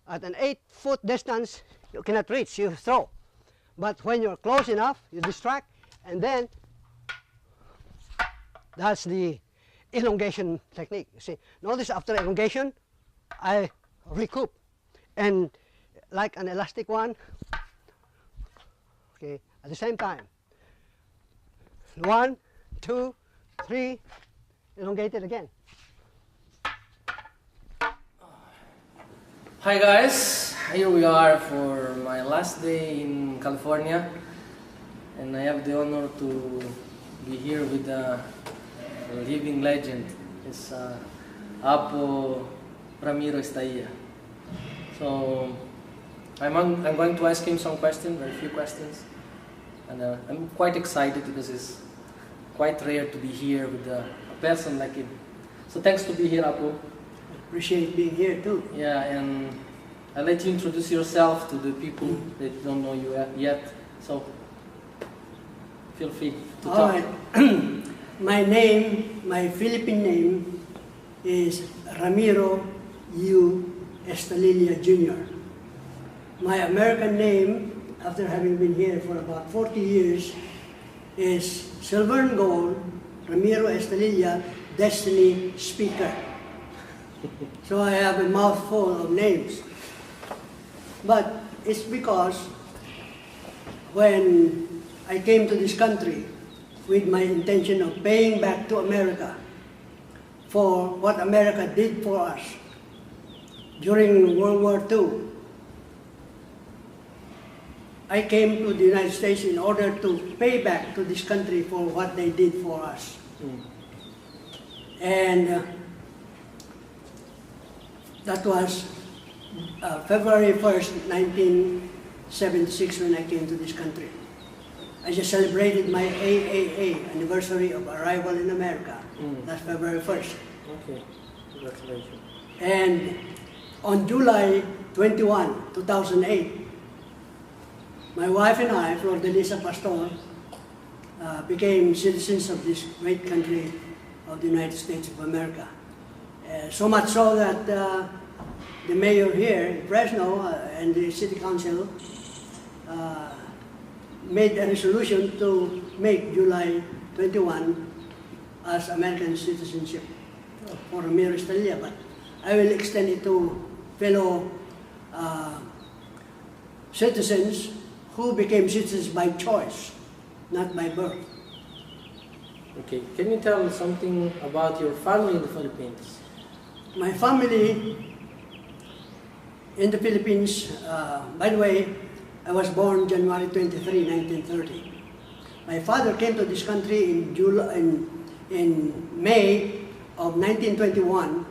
At an 8-foot distance, you cannot reach, you throw. But when you're close enough, you distract, and then that's the elongation technique. You see, notice after elongation, I recoup. And like an elastic one, okay, at the same time. 1, 2, 3, elongate it again. Hi guys, here we are for my last day in California, and I have the honor to be here with a living legend. It's Apo Ramiro Estalilla. So I'm going to ask him some questions, very few questions, and I'm quite excited because it's quite rare to be here with a person like him. So thanks to be here, Apo. Appreciate being here too. Yeah, and I'll let you introduce yourself to the people that don't know you yet. So feel free to talk. All right. My Philippine name is Ramiro U. Estalilla Jr. My American name, after having been here for about 40 years, is Silver and Gold Ramiro Estalilla Destiny Speaker. So I have a mouthful of names. But it's because when I came to this country with my intention of paying back to America for what America did for us during World War II, I came to the United States in order to pay back to this country for what they did for us. And that was February 1st, 1976 when I came to this country. I just celebrated my AAA, anniversary of arrival in America. That's February 1st. Okay, congratulations. And on July 21, 2008, my wife and I, Flor de Lisa Pastor, became citizens of this great country of the United States of America. So much so that the mayor here in Fresno and the city council made a resolution to make July 21 as American citizenship for Ramiro Estalilla, but I will extend it to fellow citizens who became citizens by choice, not by birth. Okay, can you tell something about your family in the Philippines? My family in the Philippines, by the way, I was born January 23, 1930. My father came to this country in May of 1921,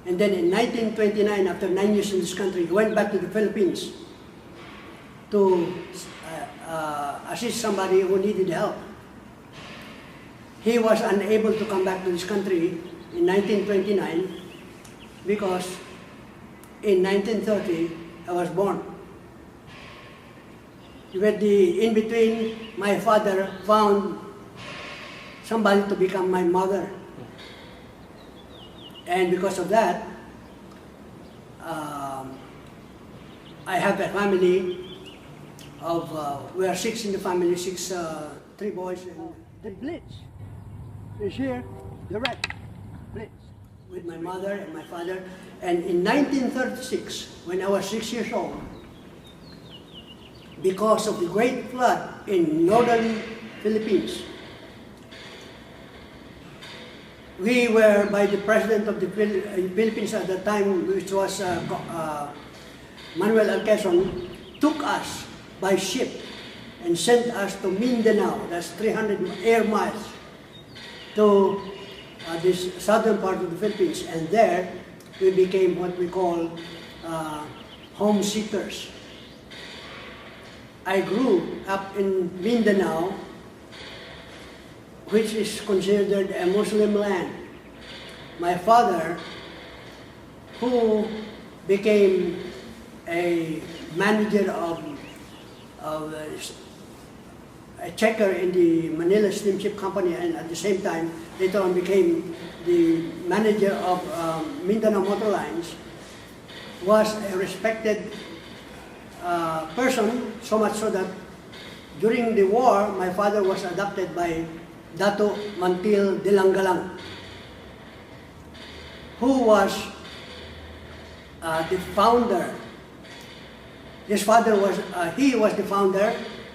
and then in 1929, after 9 years in this country, he went back to the Philippines to assist somebody who needed help. He was unable to come back to this country in 1929 because in 1930 I was born. In between, my father found somebody to become my mother. And because of that, I have a family of, we are 6 in the family, 3 boys, and the Blitz is here, the red Blitz, with my mother and my father. And in 1936, when I was 6 years old, because of the great flood in northern Philippines, we were by the president of the Philippines at the time, which was Manuel Alquezon, took us by ship and sent us to Mindanao, that's 300 air miles, to this southern part of the Philippines, and there we became what we call homesickers. I grew up in Mindanao, which is considered a Muslim land. My father, who became a manager of a checker in the Manila Steamship Company, and at the same time later on became the manager of Mindanao Motor Lines, was a respected person, so much so that during the war, my father was adopted by Dato Mantil Dilanggalang, who was the founder. His father was, he was the founder,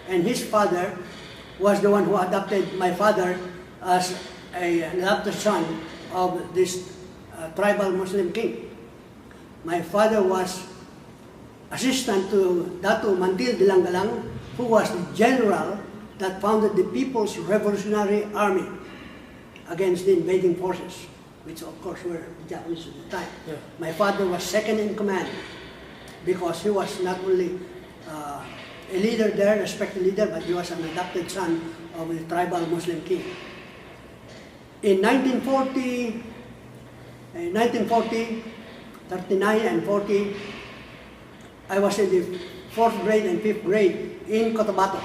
and his father was the one who adopted my father as an adopted son of this tribal Muslim king. My father was assistant to Dato Mantil Dilanggalang, who was the general that founded the People's Revolutionary Army against the invading forces, which of course were the Japanese at the time. Yeah. My father was second in command because he was not only a leader there, respected leader, but he was an adopted son of the tribal Muslim king. In 1940, 39 and 40, I was in the 4th grade and 5th grade in Cotabato.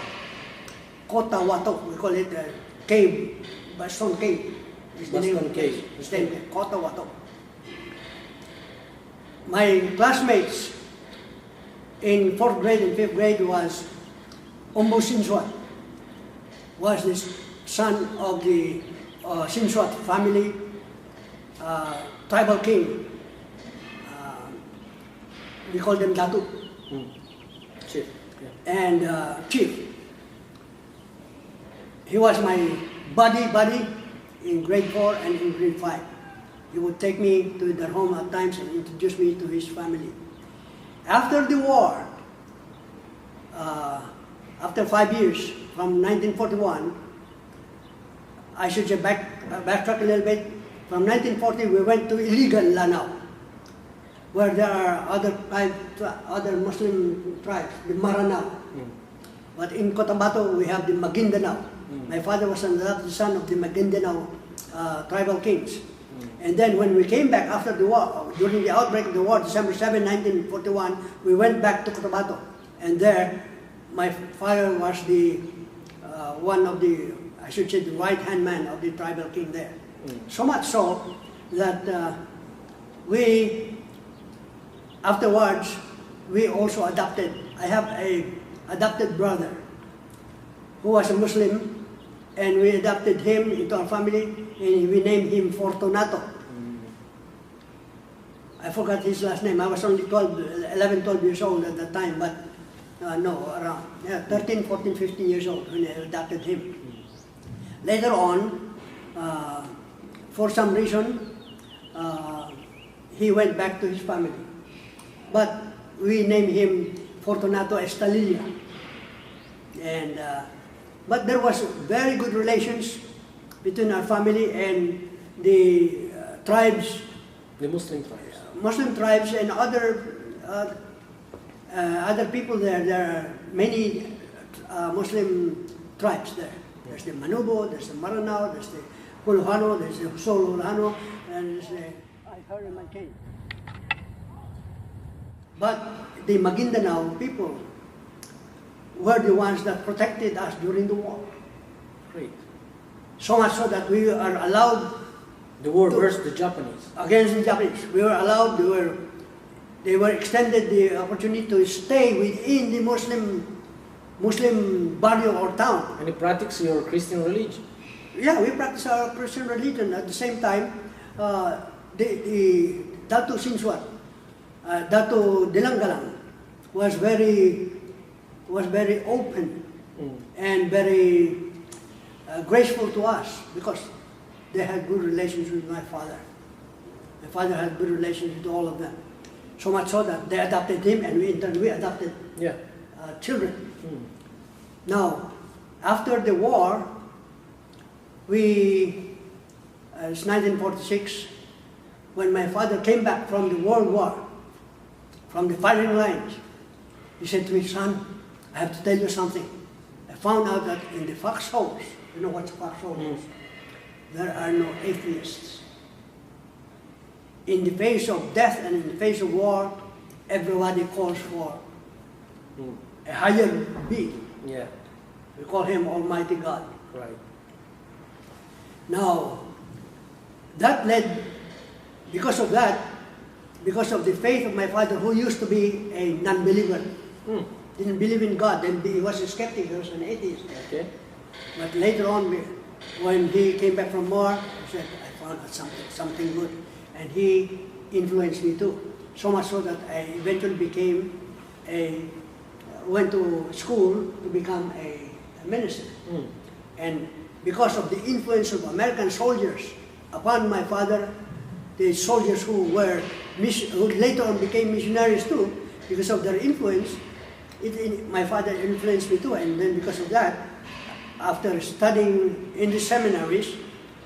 Cotawato, we call it a cave, Baston Cave. Is the name of the Cave. place. Cotawato. My classmates in 4th grade and 5th grade was Ombo Sinswat, was the son of the Sinswat family, tribal king. We call them Datu. Chief. Yeah. And chief. He was my buddy in grade 4 and in grade 5. He would take me to their home at times and introduce me to his family. After the war, after 5 years, from 1941, I should say backtrack a little bit. From 1940, we went to illegal Lanao, where there are other Muslim tribes, the Maranao. But in Cotabato, we have the Maguindanao. My father was an adopted son of the Maguindanao tribal kings. And then when we came back after the war, during the outbreak of the war, December 7, 1941, we went back to Cotabato. And there, my father was the one of the, I should say, the right-hand man of the tribal king there. So much so that we, afterwards, we also adopted. I have a adopted brother who was a Muslim, and we adopted him into our family, and we named him Fortunato. I forgot his last name. I was only 11, 12 years old at that time, but no, around 13, 14, 15 years old when I adopted him. Later on, for some reason, he went back to his family. But we named him Fortunato Estalilla. And, but there was very good relations between our family and the tribes. The Muslim tribes. Muslim tribes and other people there. There are many Muslim tribes there. There's the Manubo, there's the Maranao, there's the Huluhano, there's the Husol-Huluhano, and there's the Iharimanken. But the Maguindanao people were the ones that protected us during the war. Great. So much so that we are allowed The war versus the Japanese. against the Japanese. We were allowed, they were extended the opportunity to stay within the Muslim barrio or town. And you practice your Christian religion. Yeah, we practice our Christian religion. At the same time, the Dato Sinswat, Dato Dilanggalang was very open and very graceful to us because they had good relations with my father. My father had good relations with all of them. So much so that they adopted him, and we adopted children. Now, after the war, it's 1946, when my father came back from the World War, from the firing lines, he said to me, "Son, I have to tell you something. I found out that in the foxholes, you know what foxhole is? There are no atheists. In the face of death and in the face of war, everybody calls for a higher being. Yeah. We call him Almighty God." Right. Now, that led, because of that, because of the faith of my father, who used to be a non-believer. Didn't believe in God. Then he was a skeptic. He was an atheist. Okay. But later on, when he came back from war, he said, I found out something good. And he influenced me too. So much so that I eventually went to school to become a minister. And because of the influence of American soldiers upon my father, the soldiers who later on became missionaries too, because of their influence, my father influenced me too. And then because of that, after studying in the seminaries,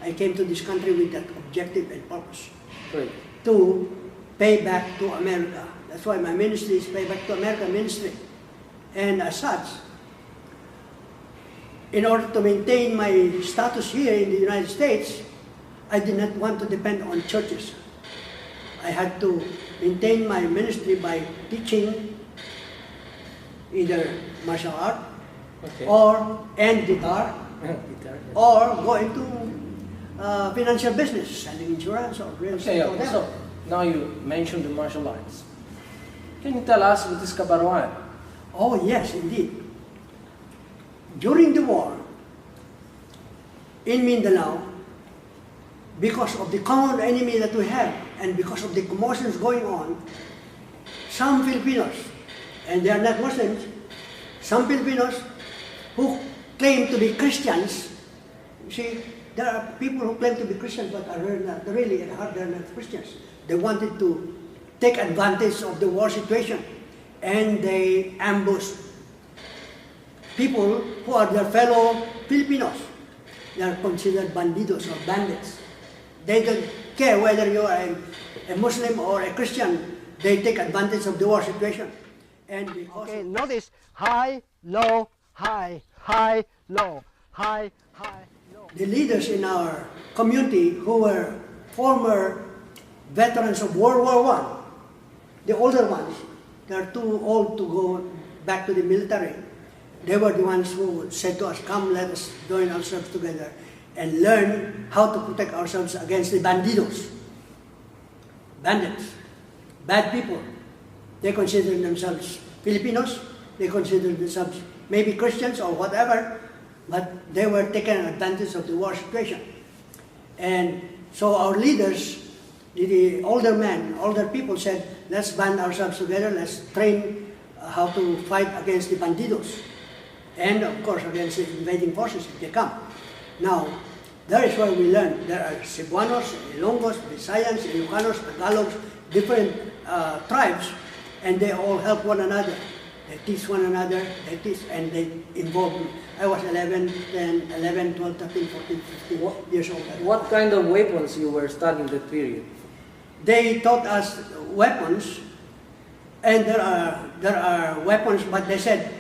I came to this country with that objective and purpose. Great. To pay back to America. That's why my ministry is Pay Back to America ministry. And as such, in order to maintain my status here in the United States, I did not want to depend on churches. I had to maintain my ministry by teaching either martial art, and guitar, or go into financial business, selling insurance or real estate. Okay, so now you mentioned the martial arts. Can you tell us what is kabarwan? Oh yes, indeed. During the war in Mindanao, because of the common enemy that we have, and because of the commotions going on, some Filipinos, and they are not Muslims, some Filipinos who claim to be Christians, you see, there are people who claim to be Christians but are really at heart they're not Christians. They wanted to take advantage of the war situation, and they ambushed people who are their fellow Filipinos. They are considered bandidos or bandits. They don't care whether you are a Muslim or a Christian. They take advantage of the war situation. And because notice high, low, high, high, low, high, high, low. The leaders in our community who were former veterans of World War I, the older ones, they are too old to go back to the military. They were the ones who said to us, come, let us join ourselves together and learn how to protect ourselves against the bandidos, bandits, bad people. They consider themselves Filipinos, they consider themselves maybe Christians or whatever, but they were taking advantage of the war situation. And so our leaders, the older men, older people said, let's band ourselves together, let's train how to fight against the bandidos. And of course against the invading forces if they come. Now, that is where we learn. There are Cebuanos, Ilonggos, Visayans, Ilocanos, Tagalogs, different tribes, and they all help one another. They teach one another, they teach, and they involve me. I was 11, 12, 13, 14, 15 years old. What kind of weapons you were studying that period? They taught us weapons, and there are weapons, but they said,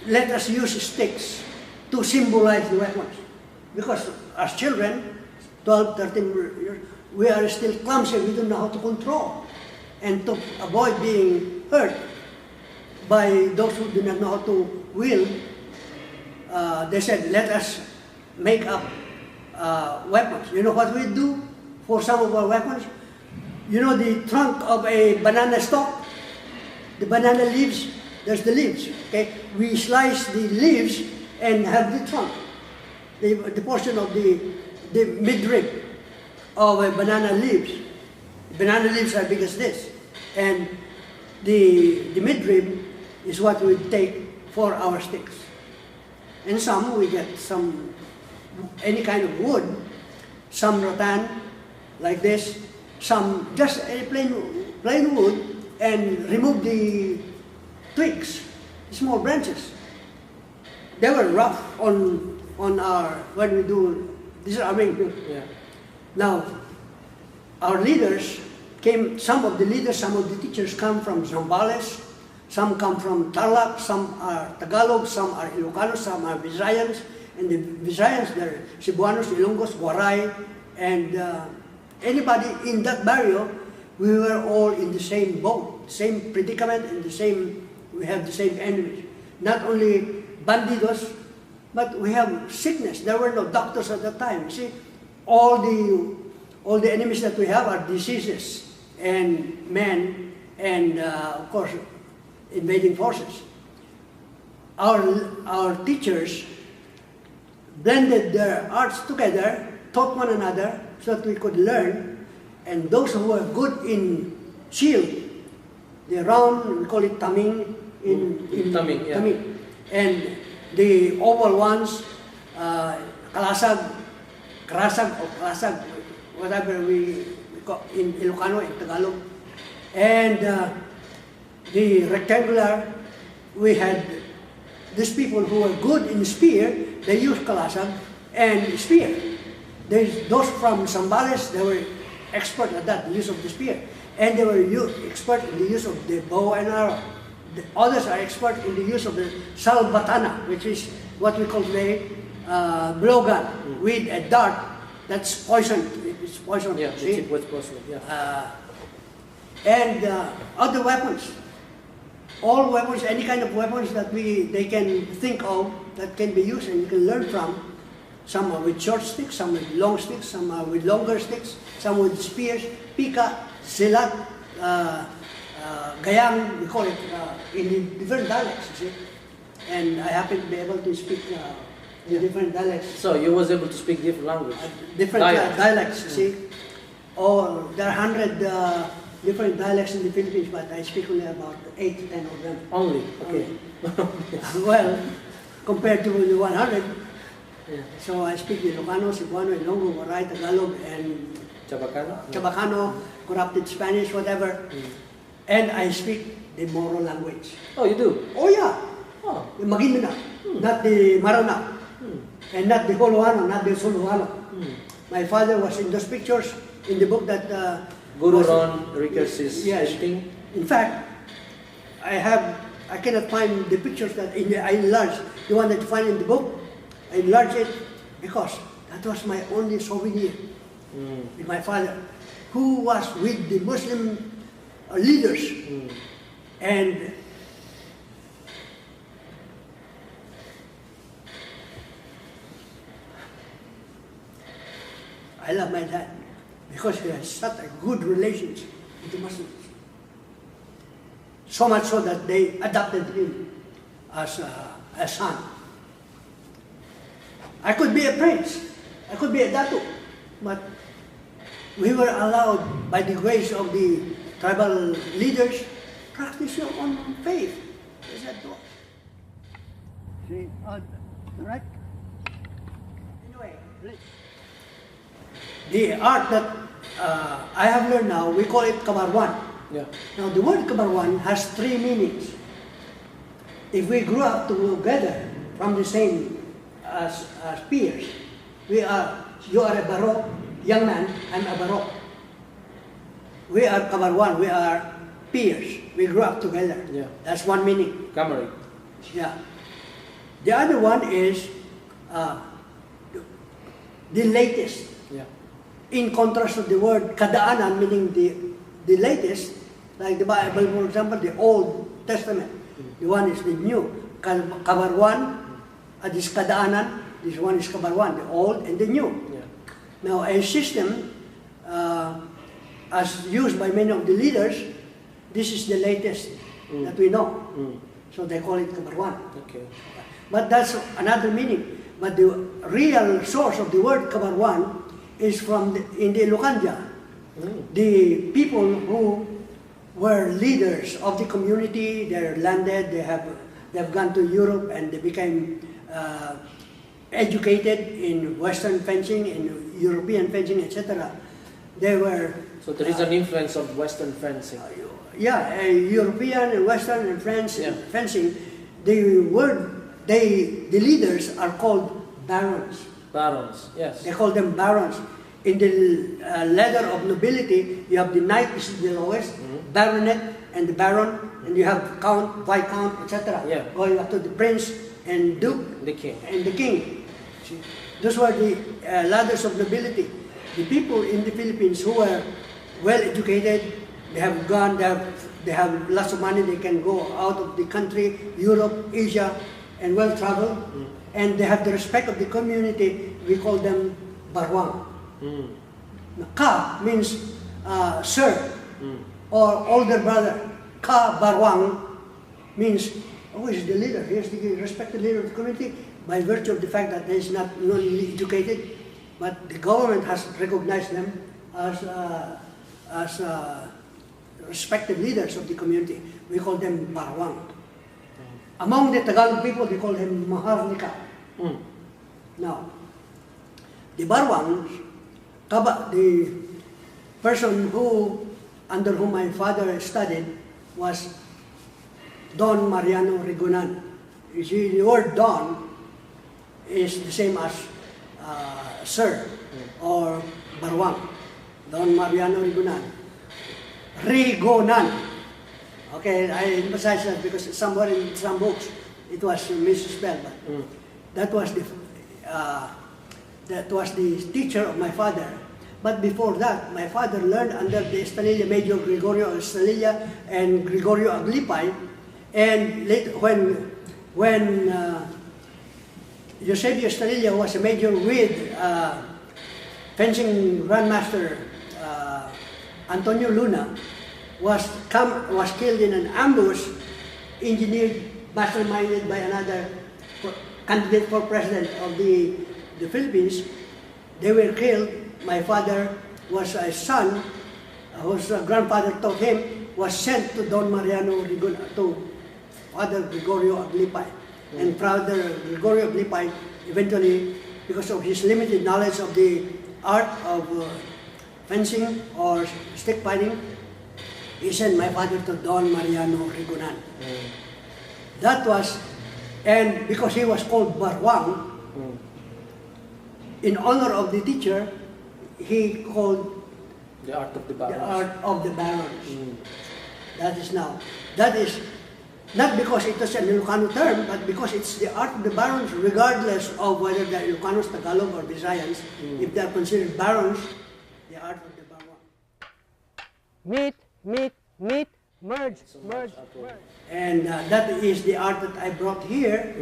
let us use sticks to symbolize the weapons. Because as children, 12, 13 years, we are still clumsy, we don't know how to control. And to avoid being hurt by those who do not know how to wield, they said, let us make up weapons. You know what we do for some of our weapons? You know the trunk of a banana stalk? The banana leaves, there's the leaves, okay? We slice the leaves and have the trunk, the portion of the midrib of a banana leaves. Banana leaves are big as this. And the midrib is what we take for our sticks. And some, we get any kind of wood, some rattan, like this, some just a plain wood, and remove the twigs, small branches. They were rough on when we do, this is our main thing. Yeah. Now, our leaders came, some of the teachers come from Zambales, some come from Tarlac, some are Tagalog, some are Ilocanos, some are Visayans, and the Visayans, they're Cebuanos, Ilonggos, WWII, and anybody in that barrio, we were all in the same boat, same predicament, and we have the same enemies. Not only bandidos, but we have sickness. There were no doctors at that time. You see, all the enemies that we have are diseases. and men, and of course, invading forces. Our teachers blended their arts together, taught one another so that we could learn, and those who were good in shield, the round, we call it taming, in taming, yeah. taming. And the oval ones, kalasag, karasag or kalasag, whatever we call in Ilocano, in Tagalog. And the rectangular, we had these people who were good in spear, they used kalasag and spear. There's those from Zambales, they were expert at that, the use of the spear. And they were expert in the use of the bow and arrow. The others are expert in the use of the salbatana, which is what we call today blowgun with a dart that's poisoned. It's poisoned. Yeah, the tip was poisoned. Yeah. And other weapons. All weapons, any kind of weapons that they can think of that can be used and you can learn from. Some are with short sticks, some with long sticks, some are with longer sticks, some with spears, pika, silat, gayang, we call it in different dialects, you see. And I happen to be able to speak in different dialects. So you was able to speak different language? Different dialects, you see. Or there are 100 different dialects in the Philippines, but I speak only about 8 to 10 of them. Only? Okay. Well, compared to the 100, Yeah. so I speak Ilocano, Cebuano, Ilonggo, Waray, Tagalog, and Chabacano, corrupted Spanish, whatever. And I speak the Moro language. Oh, you do? Oh yeah, Oh. the Maguindanao, not the Maranao, and not the Holoano, not the Suluano. My father was in those pictures in the book that Guru Ron Reekers is yes. editing? In fact, I cannot find the pictures that I enlarged, the one that you find in the book. I enlarged it because that was my only souvenir with my father, who was with the Muslim leaders. And I love my dad because he has such a good relations with the Muslims. So much so that they adopted him as a son. I could be a prince, I could be a dato, but we were allowed by the grace of the tribal leaders practice your own faith. Is that all? See, right? Anyway, the art that I have learned now, we call it kabarwan. Yeah. Now the word kabarwan has 3 meanings. If we grew up together from the same as peers, you are a baro, young man, I'm a baro. We are kabarwan, we are peers. We grew up together. Yeah. That's one meaning. Camry. Yeah. The other one is the latest. Yeah. In contrast to the word kadaanan, meaning the latest, like the Bible, for example, the Old Testament. The one is the new. Kabarwan, this kadaanan, this one is kabarwan, the old and the new. Yeah. Now a system, as used by many of the leaders, this is the latest that we know. So they call it kabarwan. Okay. But that's another meaning. But the real source of the word kabarwan is from in the Ilocanja. The people who were leaders of the community, they're landed, they have gone to Europe and they became educated in Western fencing, in European fencing, etc. They were... So there is an influence of Western fencing. European and Western and French fencing. The leaders are called barons. Barons, yes. They call them barons. In the ladder of nobility, you have the knight, which is the lowest, baronet, and the baron, and you have count, viscount, etc. Yeah. Going up to the prince and duke, The king. and the king. See, those were the ladders of nobility. The people in the Philippines who were well educated, they have gone, they have lots of money, they can go out of the country, Europe, Asia, and well traveled, and they have the respect of the community. We call them barwang. Ka means sir, or older brother. Kabaroan means, who is the leader? He is the respected leader of the community by virtue of the fact that he is not only educated, but the government has recognized them as respected leaders of the community. We call them Barwang. Among the Tagalog people, they call him Maharlika. Now, the Barwang, the person under whom my father studied was Don Mariano Rigunan. You see, the word Don is the same as Sir or Barwang. Don Mariano Rigunan. Rigonan. Okay, I emphasize that because somewhere in some books it was misspelled. But that was the teacher of my father. But before that, my father learned under the Estalilla, Major Gregorio Estalilla and Gregorio Aglipay. And later, when Eusebio Estalilla was a major with fencing grandmaster Antonio Luna, was killed in an ambush, engineered, masterminded by another candidate for president of the Philippines. They were killed. My father was a son, whose grandfather taught him, was sent to Don Mariano to Father Gregorio Aglipay. And Father Gregorio Aglipay eventually, because of his limited knowledge of the art of fencing or stick fighting, he sent my father to Don Mariano Rigunan. That was, and because he was called Barwang, in honor of the teacher, he called the art of the barons. The art of the barons. That is not because it was an Ilocano term, but because it's the art of the barons, regardless of whether they're Ilocanos, Tagalog, or Visayans. If they're considered barons, the art of the baron. Meet, merge. And that is the art that I brought here.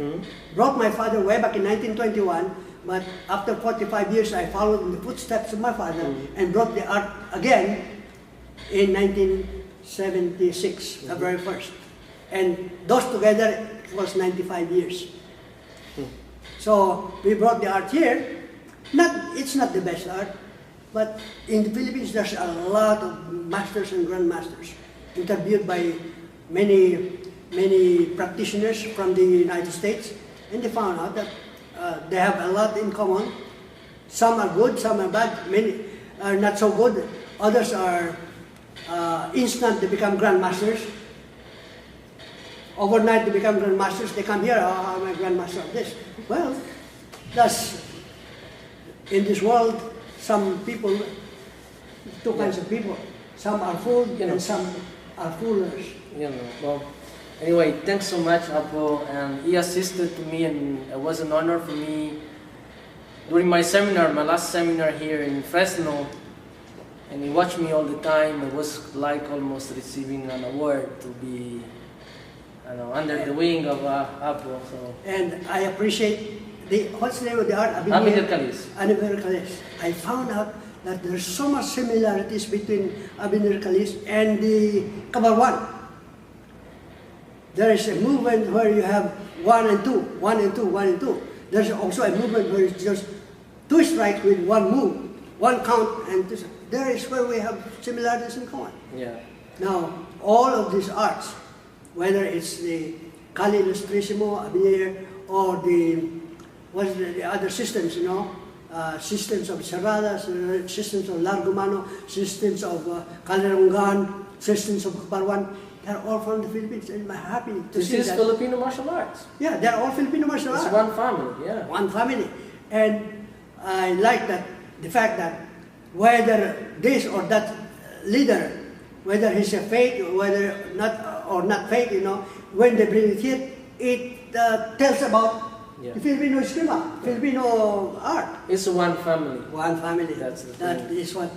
Brought my father way back in 1921, but after 45 years I followed in the footsteps of my father and brought the art again in 1976, February 1st. And those together it was 95 years. So we brought the art here. It's not the best art, but in the Philippines there's a lot of masters and grandmasters interviewed by many practitioners from the United States, and they found out that they have a lot in common. Some are good, some are bad, many are not so good. Others are instant to become grandmasters. Overnight to become grandmasters, they come here, oh, I'm a grandmaster of this. Well, that's, in this world, some people, two kinds of people. Some are fooled and some are foolers. Well, anyway, thanks so much, Apo. And he assisted to me, and it was an honor for me during my seminar, my last seminar here in Fresno. And he watched me all the time. It was like almost receiving an award to be, under the wing of Apo. So. And I appreciate what's the name of the art? Abinir Kalis. I found out that there's so much similarities between Abinir Kalis and the Kabarwan. There is a movement where you have 1 and 2, 1 and 2, 1 and 2. There's also a movement where it's just 2 strikes with 1 move, 1 count, and there is where we have similarities in common. Yeah. Now, all of these arts, whether it's the Kali Ilustrisimo, Abinir, or the other systems, systems of Cerradas, systems of Largomano, systems of Kalerungan, systems of Kabarwan, they're all from the Philippines, and I'm happy to see that. This is Filipino martial arts. Yeah, they're all Filipino martial arts. It's one family, yeah. One family. And I like the fact that whether this or that leader, whether he's a fake, whether not fake, when they bring it here, it tells about the Filipino Escrima, Filipino art. It's one family. One family. That is what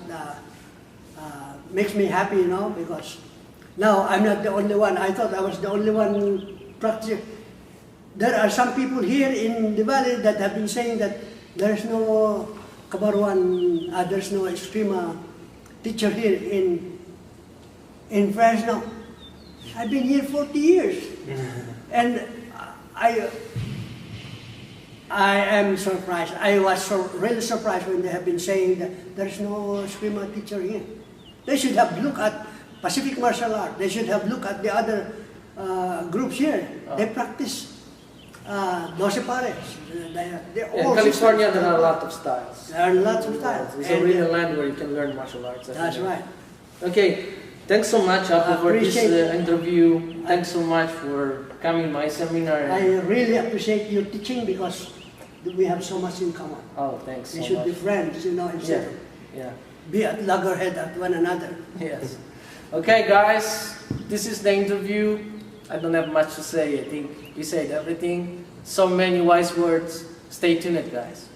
makes me happy, because now I'm not the only one. I thought I was the only one practicing. There are some people here in the valley that have been saying that there's no Kabaroan, there's no Escrima teacher here in in Fresno. I've been here 40 years. And I am surprised. I was really surprised when they have been saying that there's no Escrima teacher here. They should have looked at Pacific martial art. They should have looked at the other groups here. They practice Doce Pares. In California, there are a lot of styles. There are lots of styles. It's a real land where you can learn martial arts. That's right. Okay, thanks so much for this interview. Thanks so much for coming to my seminar. I really appreciate your teaching because we have so much in common. Oh, thanks so We much. should be friends, you know, instead of be at loggerhead at one another. Yes. Okay, guys, this is the interview. I don't have much to say. I think we said everything. So many wise words. Stay tuned, guys.